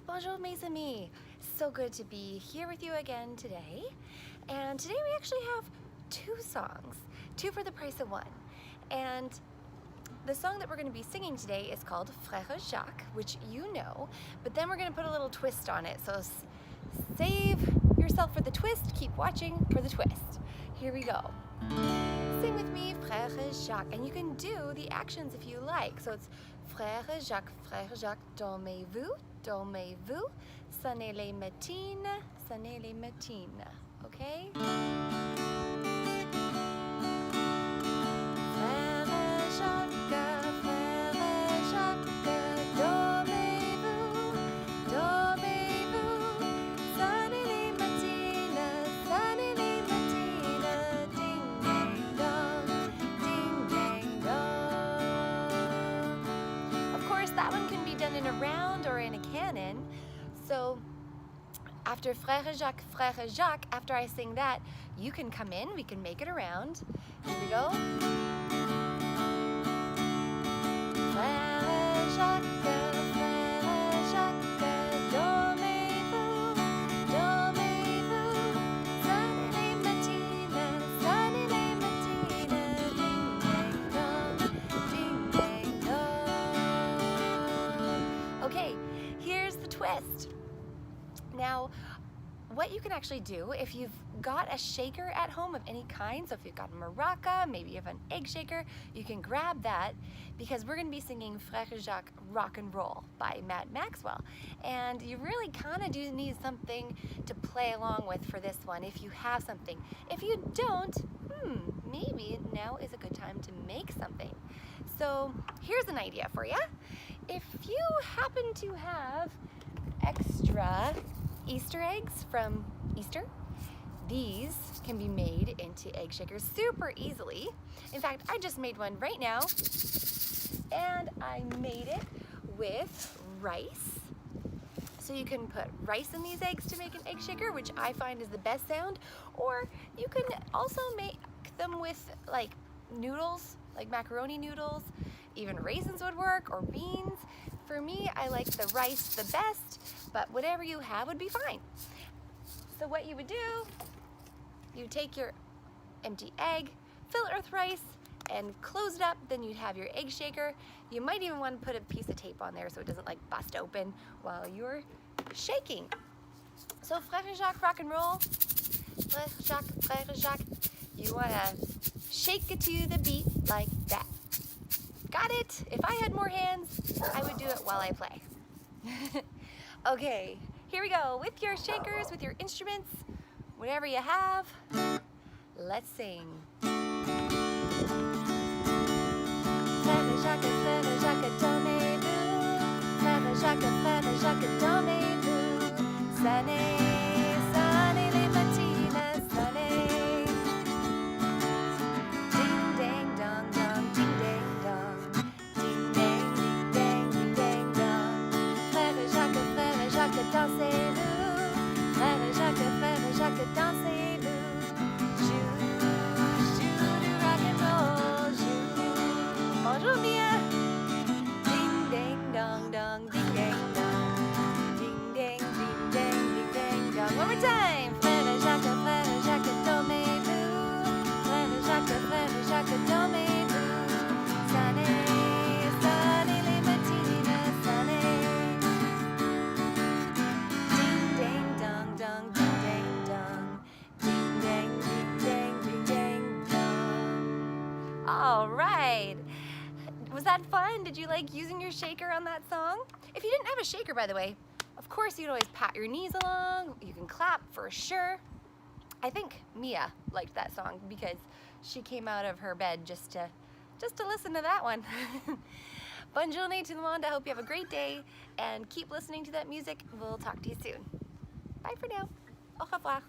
Bonjour mes amis. So good to be here with you again today. And today we actually have two songs, two for the price of one. And the song that we're going to be singing today is called Frere Jacques, which you know, but then we're going to put a little twist on it. So save yourself for the twist, keep watching for the twist. Here we go. Sing with me, Frere Jacques, and you can do the actions if you like. So it's Frere Jacques, dormez-vous, dormez-vous, sonnez les matines, okay? That one can be done in a round or in a canon. So after Frere Jacques, after I sing that, you can come in, we can make it around. Here we go. Frere Jacques, dormez-vous, dormez-vous, sonnez les matines, ding ding dong. Okay, here's the twist. Now, what you can actually do if you've got a shaker at home of any kind, so if you've got a maraca, maybe you have an egg shaker, you can grab that because we're going to be singing Frere Jacques Rock and Roll by Matt Maxwell. And you really kind of do need something to play along with for this one if you have something. If you don't, maybe now is a good time to make something. So here's an idea for you. If you happen to have extra Easter eggs from Easter, these can be made into egg shakers super easily. In fact, I just made one right now, and I made it with rice. So you can put rice in these eggs to make an egg shaker, which I find is the best sound, or you can also make them with like noodles, like macaroni noodles. Even raisins would work, or beans. For me, I like the rice the best, but whatever you have would be fine. So what you would do, you take your empty egg, fill it with rice, and close it up. Then you'd have your egg shaker. You might even want to put a piece of tape on there so it doesn't like bust open while you're shaking. So Frere Jacques rock and roll, Frere Jacques, you want to shake it to the beat like that. Got it? If I had more hands, I would do it while I play. Okay, here we go. With your shakers, with your instruments, whatever you have, let's sing. Frere Jacques, dormez-vous. Frere Jacques, dormez-vous. Sonnez les matines, sonnez. Ding dang dong dong, ding dang dong. Ding dang, ding dang, ding dang dong. Frere Jacques, dansez-vous. Frere Jacques, dansez-vous. Joue du rock and roll, joue. Bonjour bien. Ding dang dong dong, ding dang dong. Ding dang, ding dang, ding dang dong. One more time. Frere Jacques, dormez-vous. Frere Jacques, dormez-vous. Sonnez les matines, sonnez. Ding dang dong dong, ding dang dong. Ding dang, ding dang, ding dang dong. All right. Was that fun? Did you like using your shaker on that song? If you didn't have a shaker, by the way, of course you'd always pat your knees along. You can clap for sure. I think Mia liked that song because she came out of her bed just to listen to that one. Bonne journée tout le monde. I hope you have a great day and keep listening to that music. We'll talk to you soon. Bye for now. Au revoir.